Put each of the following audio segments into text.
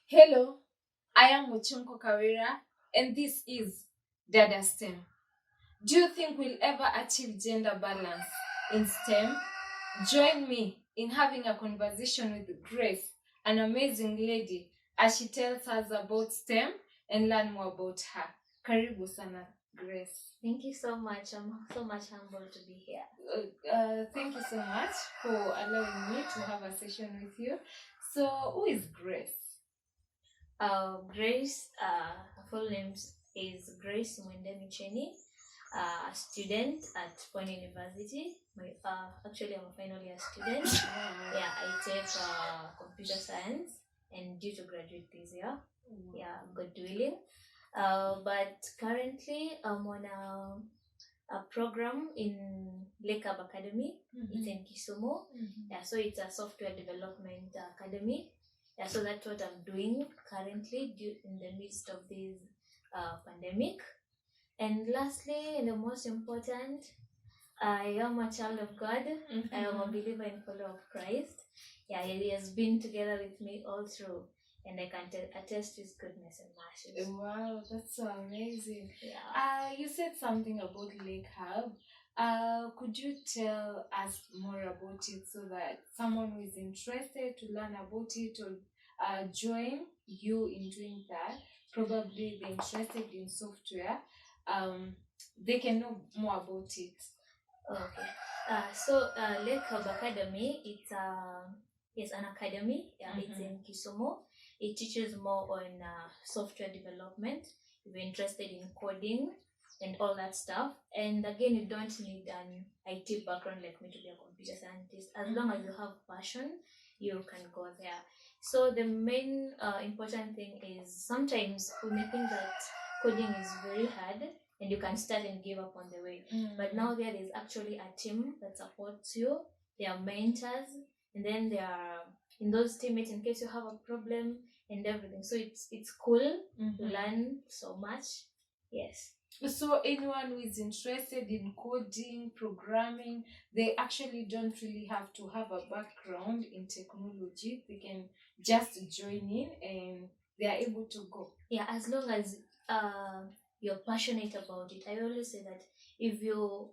Hello, I am Muchunko Kawira, and this is Dada STEM. Do you think we'll ever achieve gender balance in STEM? Join me in having a conversation with Grace, an amazing lady, as she tells us about STEM and learn more about her. Karibu sana, Grace. Thank you so much. I'm so much humbled to be here. Thank you so much for allowing me to have a session with you. So, who is Grace? Grace, her full name is Grace Mwende Micheni, a student at Pwani University. Actually, I'm a final year student. Yeah, I take computer science and due to graduate this year. Yeah, God willing. But currently, I'm on a program in Lake Hub Academy. It's in Kisumu. Yeah, so it's a software development academy. Yeah, so that's what I'm doing currently in the midst of this pandemic. And lastly, and the most important, I am a child of God. I am a believer and follower of Christ. Yeah, He has been together with me all through, and I can attest to His goodness and mercy. Wow, that's so amazing. Yeah. You said something about Lake Hub. Could you tell us more about it so that someone who is interested to learn about it or join you in doing that, probably they're interested in software, they can know more about it? Okay. So Lake Hub Academy, it's an academy. It's in Kisumu. It teaches more on software development. If you're interested in coding and all that stuff, and again, you don't need an IT background like me to be a computer scientist. As long as you have passion, you can go there. So the main important thing is sometimes we may think that coding is very hard and you can start and give up on the way. But now there is actually a team that supports you. There are mentors, and then there are in those teammates in case you have a problem and everything. So it's cool to learn so much. Yes. So anyone who is interested in coding, programming, they actually don't really have to have a background in technology. They can just join in and they are able to go. Yeah, as long as you're passionate about it. I always say that if you're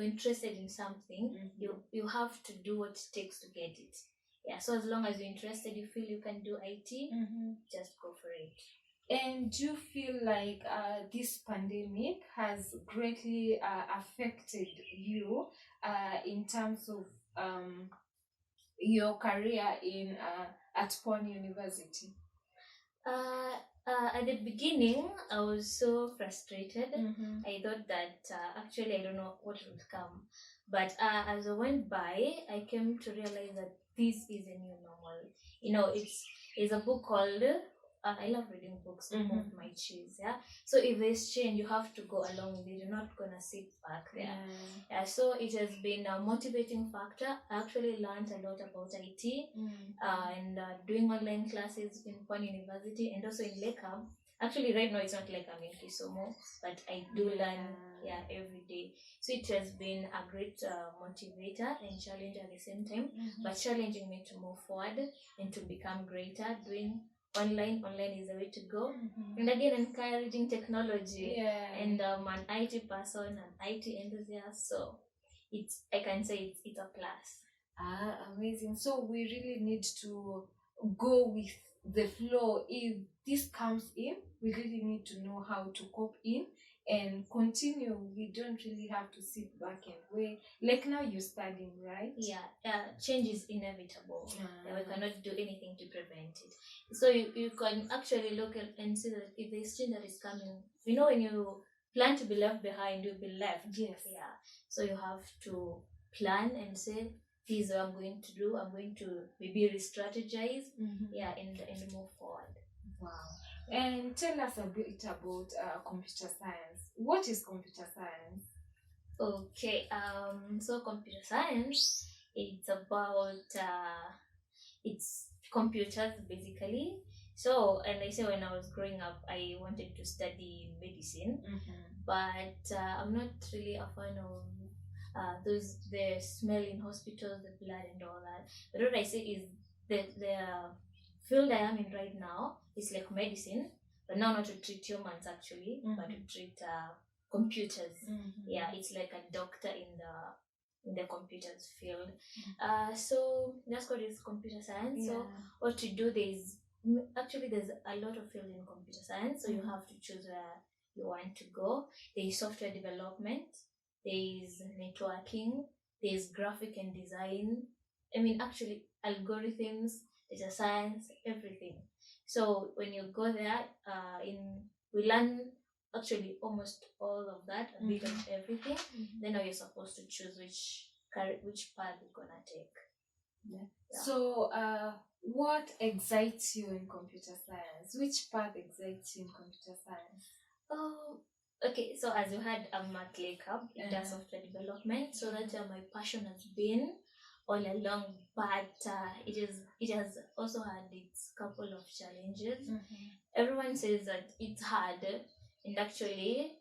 interested in something, you have to do what it takes to get it. Yeah, so as long as you're interested, you feel you can do IT, just go for it. And do you feel like this pandemic has greatly affected you in terms of your career in at Pwani University? At the beginning, I was so frustrated. I thought that actually I don't know what would come. But as I went by, I came to realize that this is a new normal. You know, it's a book called I love reading books, Book of My Cheese. Yeah. So if there's change, you have to go along with it. You're not gonna sit back there. Yeah. So it has been a motivating factor. I actually learned a lot about IT and doing online classes in Pwani University and also in Lake Hub. Actually, right now it's not like I'm in Kisumu, but I do learn every day. So it has been a great motivator and challenge at the same time, but challenging me to move forward and to become greater. Doing online is the way to go, and again encouraging technology. And an IT person, an IT enthusiast, so I can say it's a plus. Amazing. So we really need to go with the flow. If this comes in, we really need to know how to cope in and continue. We don't really have to sit back and wait. Like now you're studying, right? Yeah, change is inevitable. We cannot do anything to prevent it. So you can actually look at and see that if there's change that is coming, you know, when you plan to be left behind, you'll be left. Yes. Yeah. So you have to plan and say, this is what I'm going to do. I'm going to maybe re-strategize, and move forward. Wow. And tell us a bit about computer science. What is computer science? Okay. So computer science, it's about it's computers basically. So, and I say when I was growing up, I wanted to study medicine, but I'm not really a fan of the smell in hospitals, the blood and all that. But what I say is that field I am in right now is like medicine, but now not to treat humans actually, but to treat computers. Yeah, it's like a doctor in the computers field. So that's what is computer science. So what to do, there's a lot of field in computer science, so you have to choose where you want to go. There is software development, there is networking, there is graphic and design. I mean, actually, algorithms, data science, everything. So when you go there, we learn actually almost all of that, a bit of everything. Then now you're supposed to choose which path you're gonna take. Yeah. So, what excites you in computer science? Which part excites you in computer science? Okay, so as you heard, I'm at Lake Hub in software development, so that's where my passion has been all along. But it has also had its couple of challenges. Everyone says that it's hard, and actually,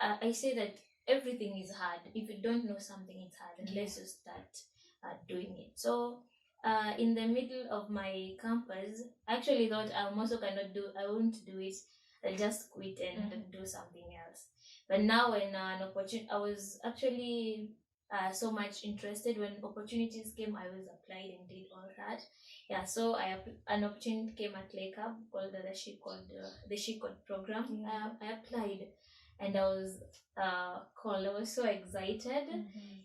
I say that everything is hard. If you don't know something, it's hard unless you start doing it. So, in the middle of my campus, I actually thought I won't do it. I'll just quit and do something else. But now when an opportunity, I was actually so much interested. When opportunities came, I was applied and did all that. Yeah, so an opportunity came at Lake Hub called the She Code program. I applied and I was called. I was so excited.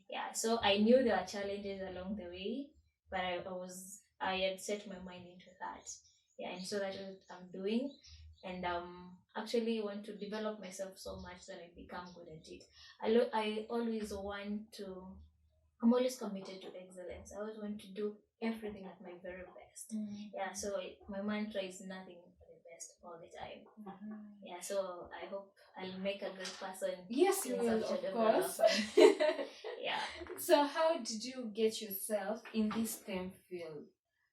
Yeah, so I knew there were challenges along the way, but I had set my mind into that. Yeah, and so that's what I'm doing. And actually want to develop myself so much that I become good at it. I'm always committed to excellence. I always want to do everything at my very best. Yeah, so my mantra is nothing but the best all the time. Yeah, so I hope I'll make a good person. Yes, you will, of course. Yeah. So how did you get yourself in this STEM field?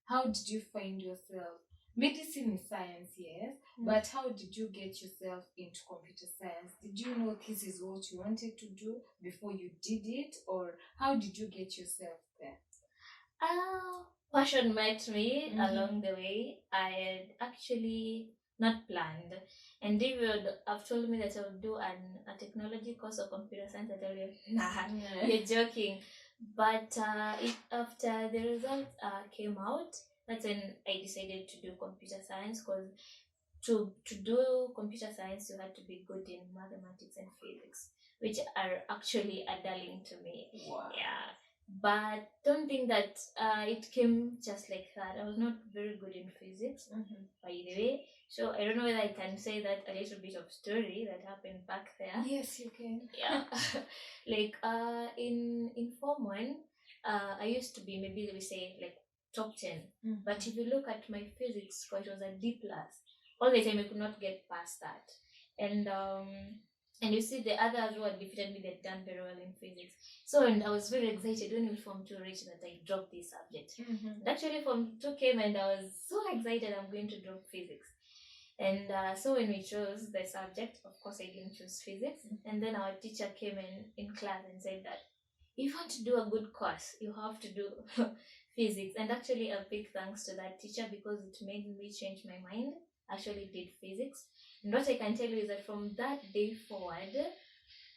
How did you find yourself? Medicine is science, yes, but how did you get yourself into computer science? Did you know this is what you wanted to do before you did it, or how did you get yourself there? Passion met me along the way. I had actually not planned, and they would have told me that I would do a technology course of computer science. I told you, nah, you're joking. But after the result came out, that's when I decided to do computer science, because to do computer science you had to be good in mathematics and physics, which are actually a darling to me. Wow. Yeah, but don't think that it came just like that. I was not very good in physics, by the way. So I don't know whether I can say that a little bit of story that happened back there. Yes, you can. Yeah. Like in Form 1, I used to be, maybe we say, like top 10. But if you look at my physics score, it was a D+. All the time I could not get past that. And you see the others who had defeated me, they'd done very well in physics. So, and I was very excited when we Form 2 reached that I dropped this subject. And actually Form 2 came and I was so excited I'm going to drop physics. And so when we chose the subject, of course I didn't choose physics. And then our teacher came in class and said that if you want to do a good course, you have to do physics. And actually a big thanks to that teacher, because it made me change my mind. Actually did physics. And what I can tell you is that from that day forward,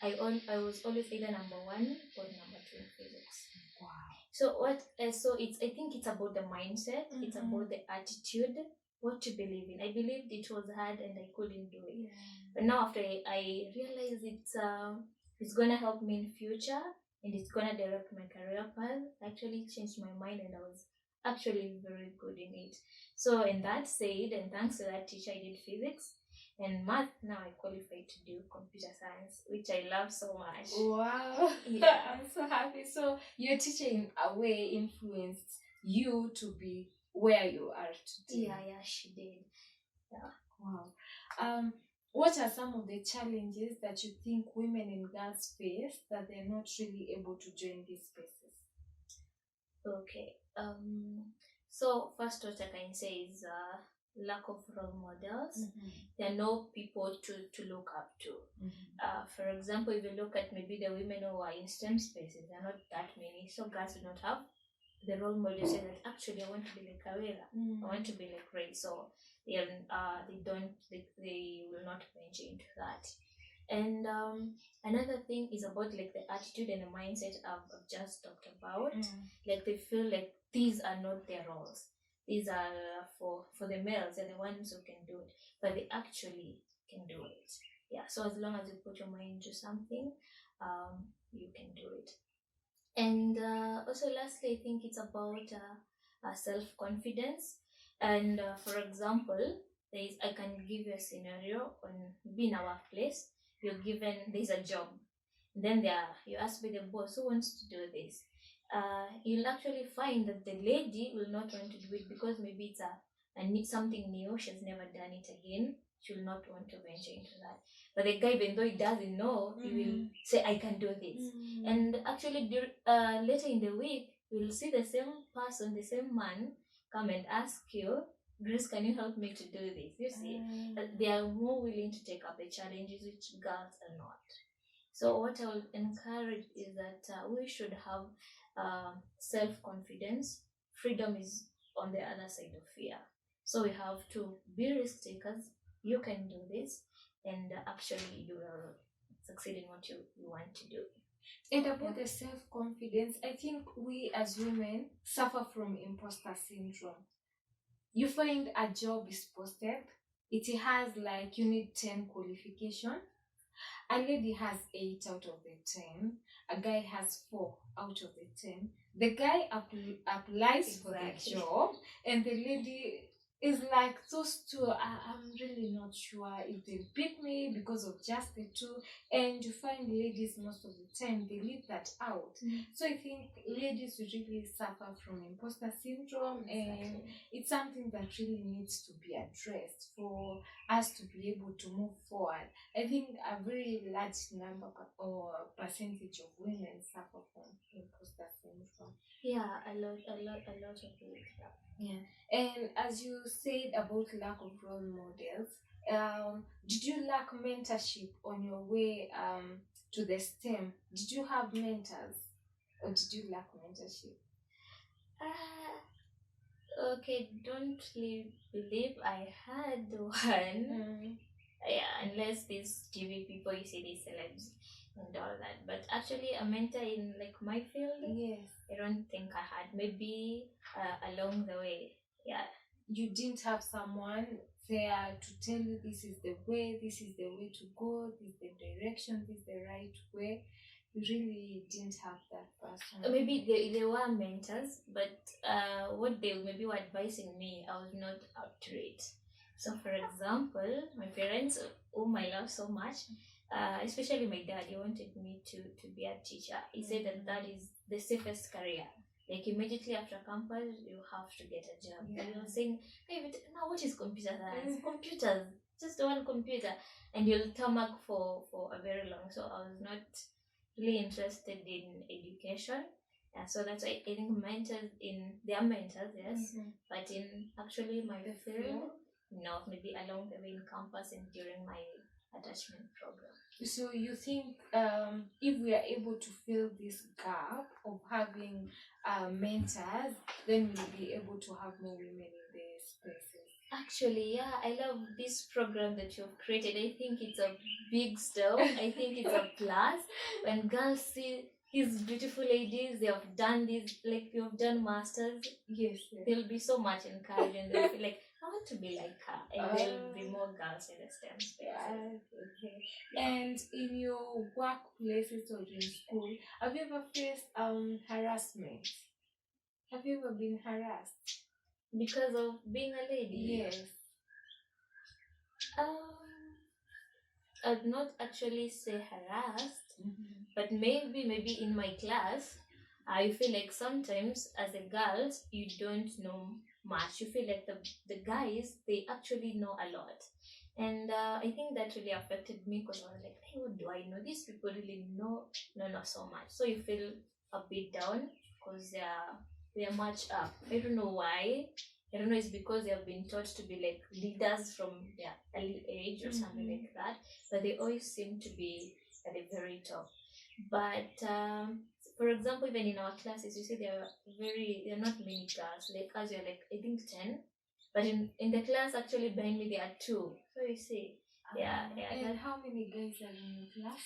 I was always either number 1 or number 2 in physics. Wow. So I think it's about the mindset. It's about the attitude, what you believe in. I believed it was hard and I couldn't do it. But now after I realized it's gonna help me in future and it's gonna direct my career path, actually changed my mind and I was actually very good in it. So, and that said, and thanks to that teacher, I did physics and math. Now I qualified to do computer science, which I love so much. Wow. Yeah. I'm so happy. So your teacher in a way influenced you to be where you are today. Yeah, she did. Yeah. Wow. What are some of the challenges that you think women and girls face that they're not really able to join these spaces? Okay. So first what I can say is lack of role models. There are no people to look up to. For example, if you look at maybe the women who are in STEM spaces, there are not that many. So girls do not have the role model say that actually I want to be like Kawera, I want to be like Ray, so they will not venture into that. And another thing is about like the attitude and the mindset I've just talked about. Like they feel like these are not their roles. These are for the males, they're the ones who can do it, but they actually can do it. Yeah. So as long as you put your mind to something, you can do it. And also, lastly, I think it's about self-confidence. And for example, I can give you a scenario on being a workplace. You're given there's a job, then you ask by the boss who wants to do this. You'll actually find that the lady will not want to do it because maybe it's something new. She's never done it again. She will not want to venture into that. But the guy, even though he doesn't know, he will say, "I can do this." And actually, later in the week, you'll see the same person, the same man, come and ask you, "Grace, can you help me to do this?" You see, they are more willing to take up the challenges, which girls are not. So what I will encourage is that we should have self-confidence. Freedom is on the other side of fear. So we have to be risk takers. You can do this, and actually you will succeed in what you want to do. And about the self-confidence, I think we as women suffer from imposter syndrome. You find a job is posted, it has like you need 10 qualification. A lady has 8 out of the 10. A guy has 4 out of the 10. The guy applies for the job, and the lady is like, those two, I'm really not sure if they pick me because of just the two. And you find ladies most of the time, they leave that out. So I think ladies really suffer from imposter syndrome, and it's something that really needs to be addressed for us to be able to move forward. I think a very large number or percentage of women suffer from imposter syndrome. Yeah, a lot of people. Yeah. And as you said about lack of role models, did you lack mentorship on your way to the STEM? Did you have mentors, or did you lack mentorship? Okay, don't really believe I had one. Yeah, unless these TV people, you see these celebs and all that. But actually, a mentor in like my field, yes, I don't think I had. Maybe along the way, yeah. You didn't have someone there to tell you this is the way to go, this is the direction, this is the right way. You really didn't have that person. Maybe they were mentors, but what they maybe were advising me, I was not up to it. So, for example, my parents, whom I love so much, especially my dad, he wanted me to be a teacher. He said that is the safest career. Like immediately after campus, you have to get a job. Yeah. And he was saying, "Hey, but now what is computer science? Computers, just one computer, and you'll tarmac for a very long." So I was not really interested in education. So that's why I think they are mentors, yes, but in actually my field, no, maybe along the way in campus and during my attachment program. So you think if we are able to fill this gap of having mentors, then we'll be able to have more women in the spaces? Actually, yeah, I love this program that you've created. I think it's a big step. I think it's a plus. When girls see these beautiful ladies, they have done this, like you have done masters. Yes. They'll be so much encouraged, and they'll feel like, I want to be like her. And there'll be more girls in the STEM space. Okay. And in your workplaces or in school, have you ever faced harassment? Have you ever been harassed because of being a lady? Yes. I'd not actually say harassed, but maybe in my class, I feel like sometimes as a girl, you don't know much. You feel like the guys, they actually know a lot. And I think that really affected me because I was like, hey, what do I know? These people really know not so much. So you feel a bit down because they are much up. I don't know why. I don't know, it's because they have been taught to be like leaders from their early age or something like that. But they always seem to be at the very top. But for example, even in our classes, you see there are not many girls. Like us, you're like, I think 10. But in the class actually behind me there are 2. So you see, yeah. And how many guys are in your class?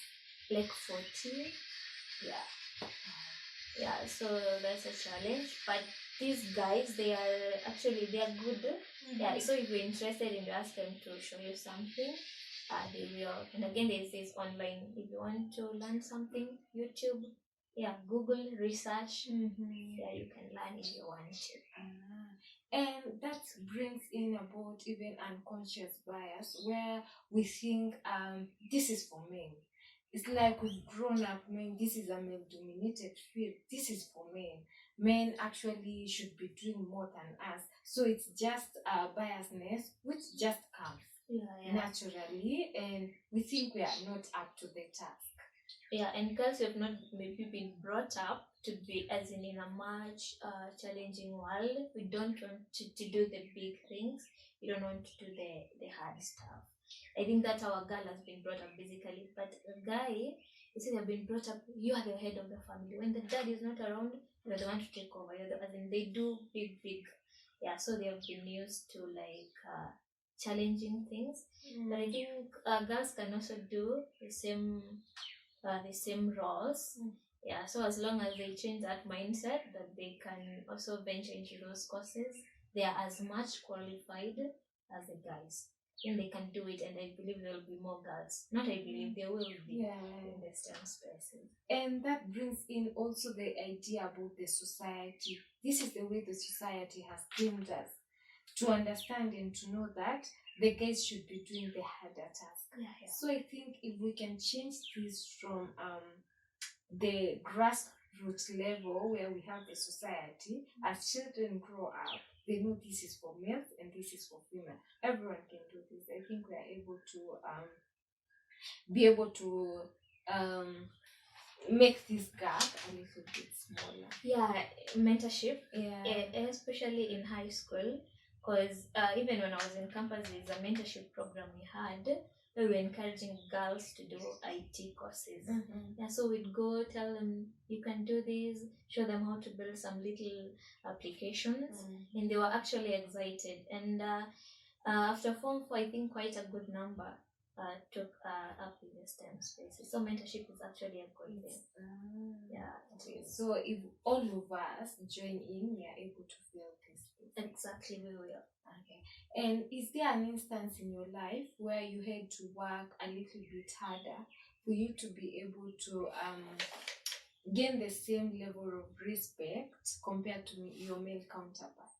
Like 40. Yeah, so that's a challenge. But these guys, they are good. Yeah, so if you're interested and you ask them to show you something, they will. And again, there's this online, if you want to learn something, YouTube, Google research. Yeah, you can learn if you want to. And that brings in about even unconscious bias, where we think this is for men. It's like we've grown up, men, this is a male-dominated field. This is for men. Men actually should be doing more than us. So it's just a biasness which just comes naturally, and we think we are not up to the task. Yeah, and girls have not maybe been brought up to be as in a much challenging world. We don't want to do the big things. We don't want to do the hard stuff. I think that's how a girl has been brought up basically. But a guy, you see, they've been brought up, you are the head of the family. When the dad is not around, you're the one to take over. As in they do big. Yeah, so they have been used to like challenging things. But I think girls can also do the same roles. Yeah, so as long as they change that mindset that they can also venture into those courses, they are as much qualified as the guys. And they can do it, and I believe there will be more girls. Not I believe, there will be in the STEM spaces. And that brings in also the idea about the society. This is the way the society has trained us to understand and to know that the guys should be doing the harder task. So I think if we can change this from the grassroots level where we have the society, as children grow up, they know this is for males and this is for female. Everyone can do this. I think we are able to make this gap a little bit smaller. Yeah, mentorship, especially in high school, because even when I was in campus, there's a mentorship program we had. We were encouraging girls to do IT courses. Yeah, so we'd go tell them, you can do this, show them how to build some little applications, and they were actually excited. And after Form 4, I think quite a good number took up in the STEM spaces. So mentorship is actually a good thing. Okay. So if all of us join in, we are able to fill this. Exactly, we will. Okay. And is there an instance in your life where you had to work a little bit harder for you to be able to gain the same level of respect compared to your male counterpart?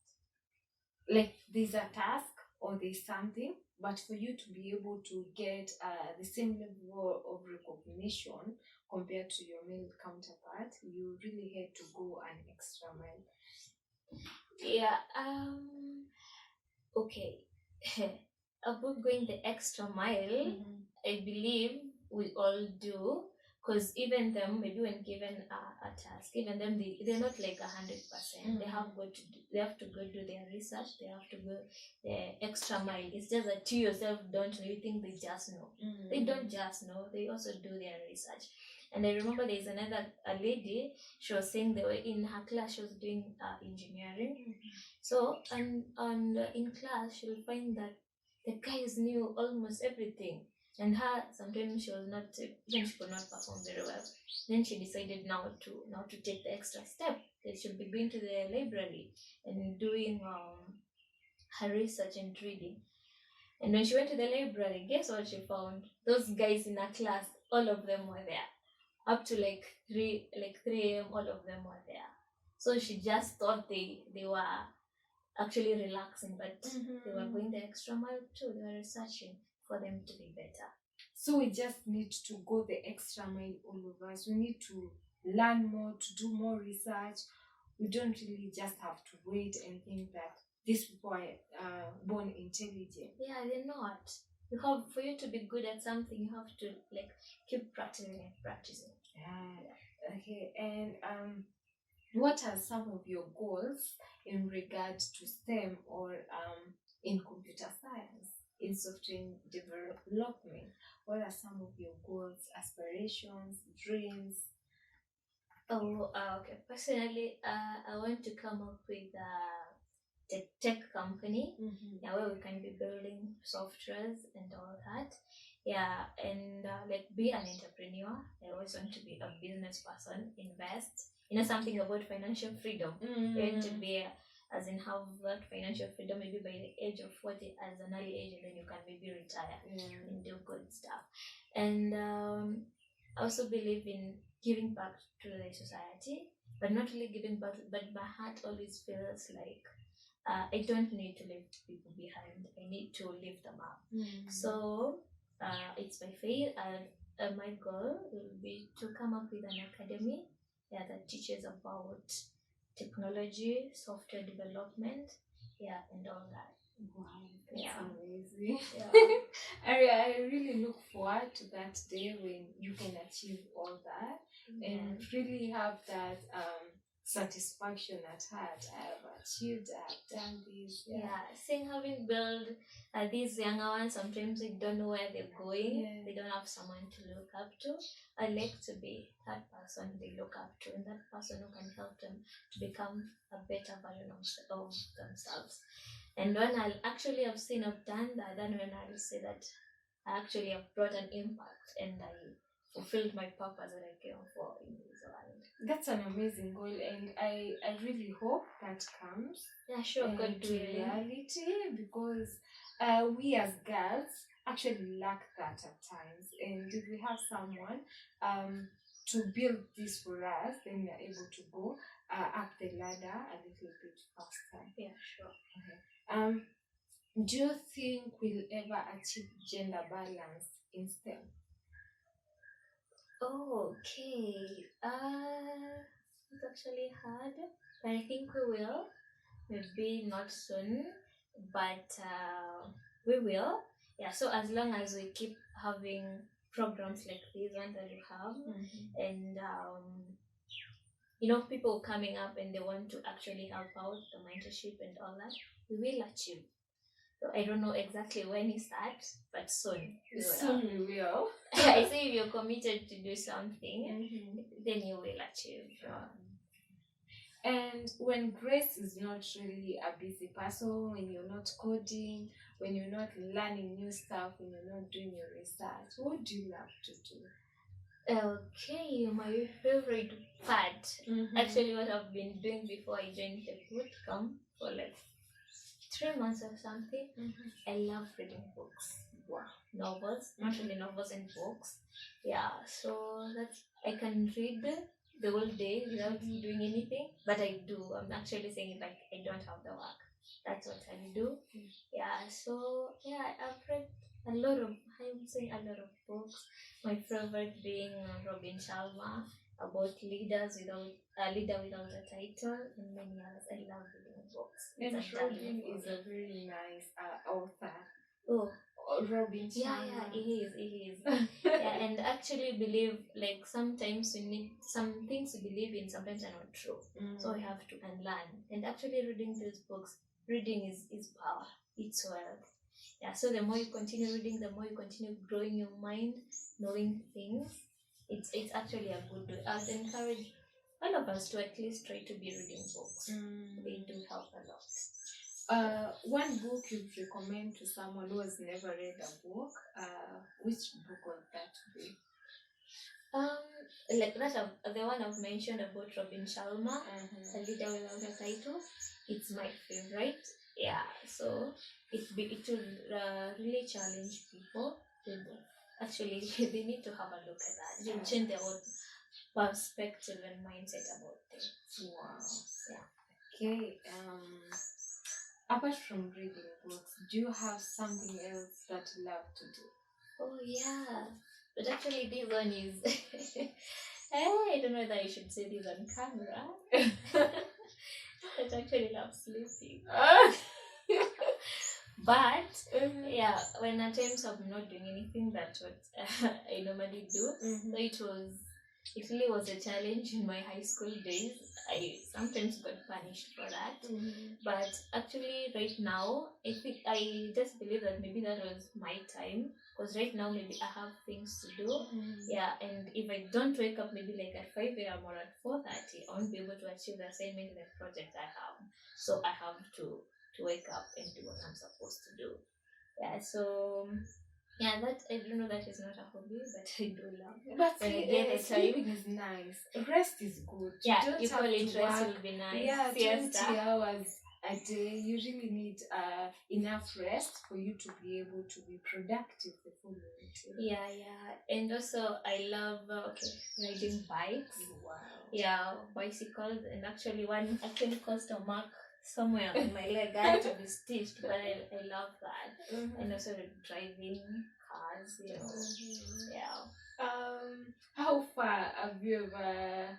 Like there's a task or there's something, but for you to be able to get the same level of recognition compared to your male counterpart, you really had to go an extra mile. Yeah. Okay. About going the extra mile, I believe we all do, because even them, maybe when given a task, even them, they're not like 100%. They have to go do their research. They have to go the extra mile. It's just that you yourself don't know. You think they just know. They don't just know. They also do their research. And I remember there's a lady, she was saying they were in her class, she was doing engineering. So, and in class, she'll find that the guys knew almost everything. And her, sometimes she was not, even she could not perform very well. Then she decided now to take the extra step, that she'll be going to the library and doing her research and reading. And when she went to the library, guess what she found? Those guys in her class, all of them were there. Up to like 3 a.m. all of them were there. So she just thought they were actually relaxing, but they were going the extra mile too. They were researching for them to be better. So we just need to go the extra mile, all of us. We need to learn more, to do more research. We don't really just have to wait and think that these people are born intelligent. Yeah, they're not. For you to be good at something, you have to like keep practicing and practicing. Okay. And what are some of your goals in regards to STEM or in computer science, in software development? What are some of your goals, aspirations, dreams? Oh, okay. Personally, I want to come up with a tech company, yeah, where we can be building softwares and all that. Yeah, and like be an entrepreneur. I always want to be a business person, invest. Something about financial freedom. You want to be as in have that financial freedom maybe by the age of 40 as an early age, and then you can maybe retire and do good stuff. And I also believe in giving back to the society, but not really giving back, but my heart always feels like I don't need to leave people behind. I need to lift them up. So it's my faith, and my goal will be to come up with an academy, that teaches about technology, software development, and all that. Wow, that's amazing. Yeah. I really look forward to that day when you can achieve all that and really have that satisfaction at heart. I have achieved, I have done this. Seeing having built these younger ones, sometimes they don't know where they're going. They don't have someone to look up to. I like to be that person they look up to, and that person who can help them to become a better version of themselves. And when I actually have seen I've done that, then when I will say that I actually have brought an impact and I fulfilled my purpose that I came for in this world. That's an amazing goal, and I really hope that comes. Yeah, sure, God to reality, because we as girls actually lack that at times, and if we have someone to build this for us, then we are able to go up the ladder a little bit faster. Yeah, sure. Okay. Do you think we'll ever achieve gender balance in STEM? Oh, okay. It's actually hard, but I think we will. Maybe not soon, but we will. Yeah, so as long as we keep having programs like these ones that we have, and people coming up and they want to actually help out the mentorship and all that, we will achieve. So I don't know exactly when it starts, but soon. Soon we will. I say if you're committed to do something, then you will achieve. And when Grace is not really a busy person, when you're not coding, when you're not learning new stuff, when you're not doing your research, what do you love to do? Okay, my favorite part. Actually, what I've been doing before I joined the bootcamp for like 3 months or something. I love reading books. Wow. Novels, not really novels and books. Yeah, so that's I can read the whole day without doing anything, but I do. I'm actually saying like I don't have the work. That's what I do. Yeah, so I've read I'm saying a lot of books. My favorite being Robin Sharma about leader without a title, and many others. I love reading books. And Robin is a very nice author. Oh, Robin Sharma. Yeah, he is. Yeah, and actually believe like sometimes we need some things we believe in sometimes are not true. So we have to unlearn. And actually reading these books, reading is power. It's wealth. Yeah, so the more you continue reading, the more you continue growing your mind, knowing things. It's actually a good way. I would encourage all of us to at least try to be reading books. They do help a lot. One book you'd recommend to someone who has never read a book, which book would that be? Like that the one I've mentioned about Robin Sharma, A Leader Without a Title. It's my favorite. Yeah, so it will really challenge people. Actually, they need to have a look at that. They change their own perspective and mindset about things. Wow. Yeah. Okay. Apart from reading books, do you have something else that you love to do? Oh yeah, but actually this one is I don't know whether I should say this on camera. I actually love sleeping. But yeah, when at times I'm not doing anything, that's what I normally do. So it was it really was a challenge in my high school days. I sometimes got punished for that. But actually, right now, I just believe that maybe that was my time. Because right now, maybe I have things to do. Yeah, and if I don't wake up maybe like at 5 a.m. or at 4:30, I won't be able to achieve the assignment and the project I have. So I have to wake up and do what I'm supposed to do. Yeah, so yeah, that I don't know, that is not a hobby, but I do love. But when I get the time, sleeping is nice. Rest is good. yeah, You don't you have call to it rest work. will be nice. Yeah, 20 Siesta. hours a day. You really need enough rest for you to be able to be productive the following day. Yeah, and also I love riding bikes. Wow. Yeah, bicycles, and actually one actually caused a mark somewhere on my leg. I had to be stitched, but I love that. And also driving cars, Yeah. How far have you ever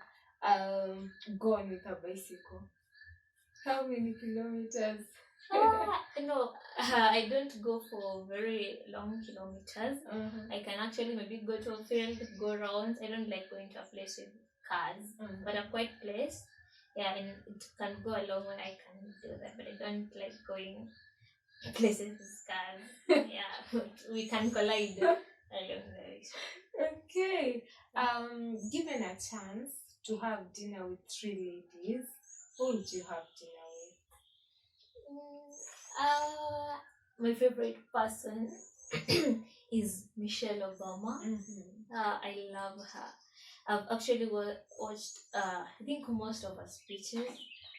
gone with a bicycle? How many kilometers? No, I don't go for very long kilometers. I can actually maybe go to a field, go around. I don't like going to a place with cars, but a quiet place. Yeah, and it can go a long way. I can do that, but I don't like going places with cars. Yeah, we can collide along the way. Okay. Given a chance to have dinner with 3 ladies, who would you have dinner with? My favorite person is Michelle Obama. I love her. I've actually watched I think most of her speeches.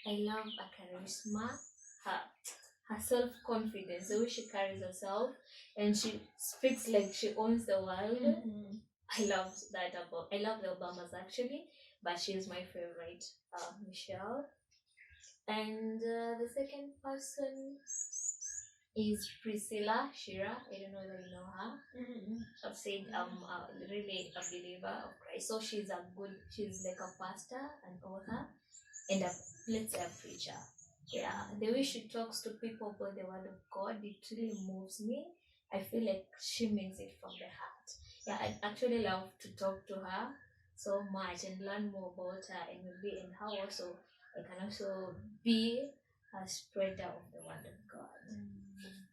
I love her charisma, her self-confidence, the way she carries herself, and she speaks like she owns the world. I love the Obamas actually, but she's my favorite, Michelle. And the second person is Priscilla Shira. I don't know whether you know her. I've said really a believer of Christ. So she's like a pastor, an author, and let's say a preacher. Yeah, the way she talks to people about the word of God, it really moves me. I feel like she means it from the heart. Yeah, I actually love to talk to her so much and learn more about her, and maybe and how also I can also be a spreader of the word of God.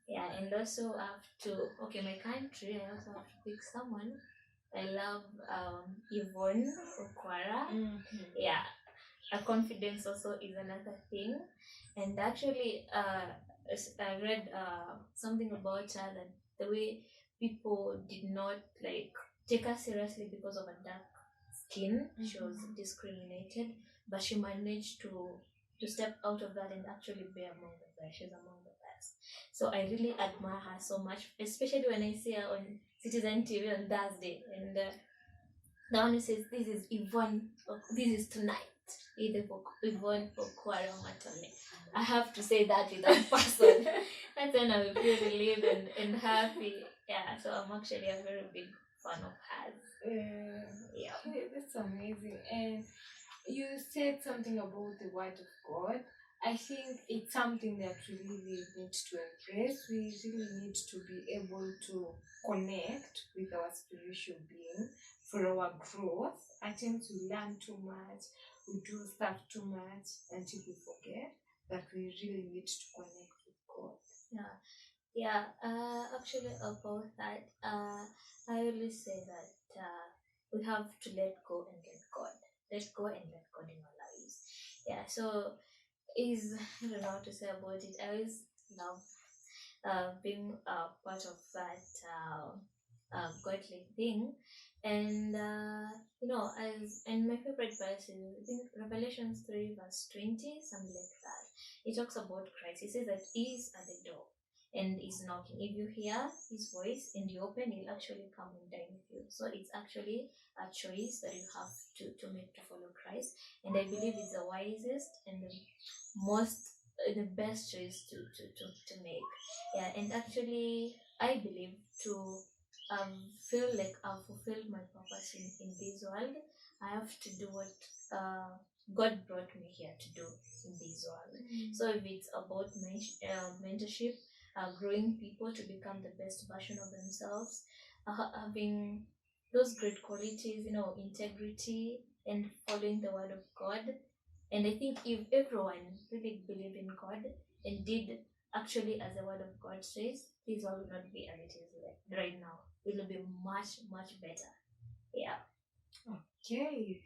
Yeah, and also my country, I also have to pick someone. I love Yvonne Okwara. Yeah, her confidence also is another thing. And actually, I read something about her, that the way people did not like take her seriously because of her dark skin. She was discriminated, but she managed to step out of that and actually be among the best. She's among the best. So I really admire her so much, especially when I see her on Citizen TV on Thursday, and the one who says, "This is Yvonne, this is tonight." Yvonne Okwara Matone. I have to say that with that person. That's when I will feel relieved and happy. Yeah, so I'm actually a very big fan of hers. Yeah. Okay, that's amazing. And you said something about the word of God. I think it's something that we really need to embrace. We really need to be able to connect with our spiritual being for our growth. At times we learn too much, we do stuff too much until we forget that we really need to connect with God. Yeah. Actually, about that, I always say that we have to let go and let God. Let go and let God in our lives. Yeah. So I don't know what to say about it. I always love being part of that godly thing, and and my favorite verse is, I think, Revelations 3:20, something like that. It talks about Christ. He says that He is at the door and is knocking. If you hear His voice and you open, He'll actually come and dine with you. So it's actually a choice that you have to make to follow Christ, and I believe it's the wisest and the best choice to make. Yeah, and actually I believe to feel like I've fulfilled my purpose in this world, I have to do what God brought me here to do in this world. So if it's about mentorship, growing people to become the best version of themselves, having those great qualities, integrity and following the word of God. And I think if everyone really believed in God and did actually as the word of God says, this world will not be as it is right now. It will be much, much better. Yeah. Okay,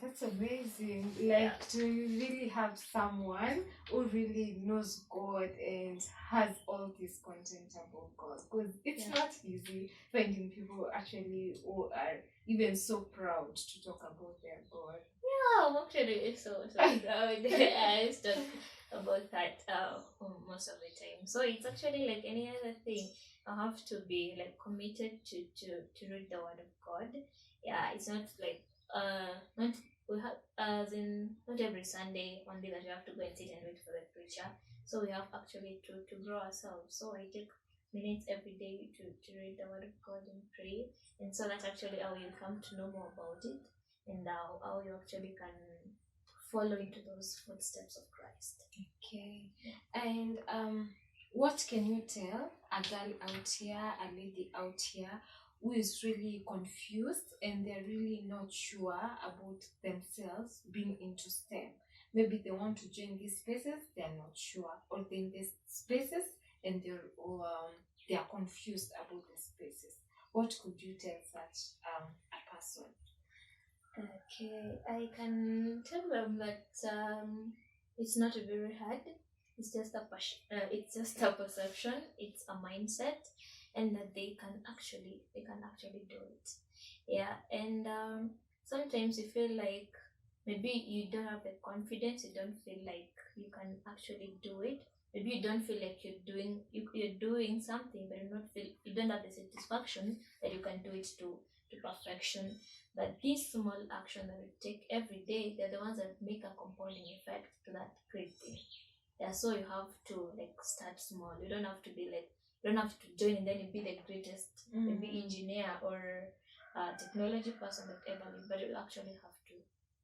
that's amazing. Like to really have someone who really knows God and has all this content about God, because it's not easy finding people actually who are even so proud to talk about their God. Yeah, I'm actually so proud. I talk about that most of the time. So it's actually like any other thing. I have to be like committed to read the word of God. Yeah, it's not like not we have as in not every Sunday only that you have to go and sit and wait for the preacher. So we have actually to grow ourselves. So I take minutes every day to read the word of God and pray. And so that's actually how you come to know more about it and how you actually can follow into those footsteps of Christ. Okay. And what can you tell a girl out here, a lady out here who is really confused and they're really not sure about themselves being into STEM? Maybe they want to join these spaces, they're not sure, or they're in these spaces and they are confused about the spaces. What could you tell such a person? Okay, I can tell them that it's not very hard. It's just it's just a perception. It's a mindset, and that they can actually do it. Yeah, and sometimes you feel like maybe you don't have the confidence. You don't feel like you can actually do it. Maybe you don't feel like you're doing something, but you don't have the satisfaction that you can do it to perfection. But these small actions that we take every day, they're the ones that make a compounding effect to that great thing. Yeah, so you have to like start small. You don't have to join and then you be the greatest maybe engineer or technology person that ever lived, but you actually have to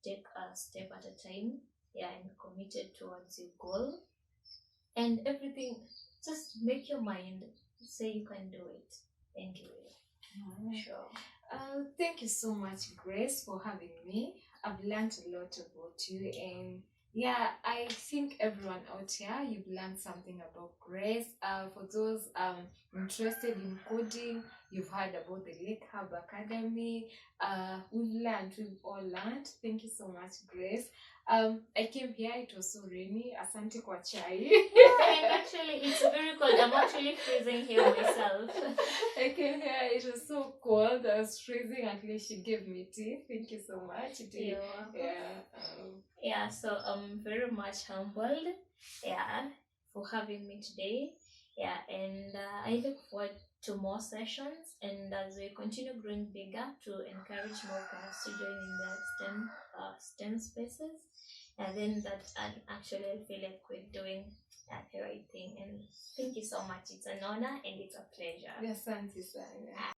take a step at a time, and committed towards your goal. And everything, just make your mind say you can do it. Thank you. Sure. Thank you so much, Grace, for having me. I've learned a lot about you, and I think everyone out here, you've learned something about Grace. For those interested in coding, you've heard about the Lake Hub Academy. We've all learned. Thank you so much, Grace. I came here, it was so rainy. Asante kwa chai. And actually, it's very cold. I'm actually freezing here myself. I came here, it was so cold. I was freezing. At least she gave me tea. Thank you so much. So I'm very much humbled. For having me today. And I look forward to more sessions, and as we continue growing bigger, to encourage more girls to join in the STEM spaces, and then that actually I feel like we're doing the right thing. And thank you so much. It's an honor and it's a pleasure. Asante sana.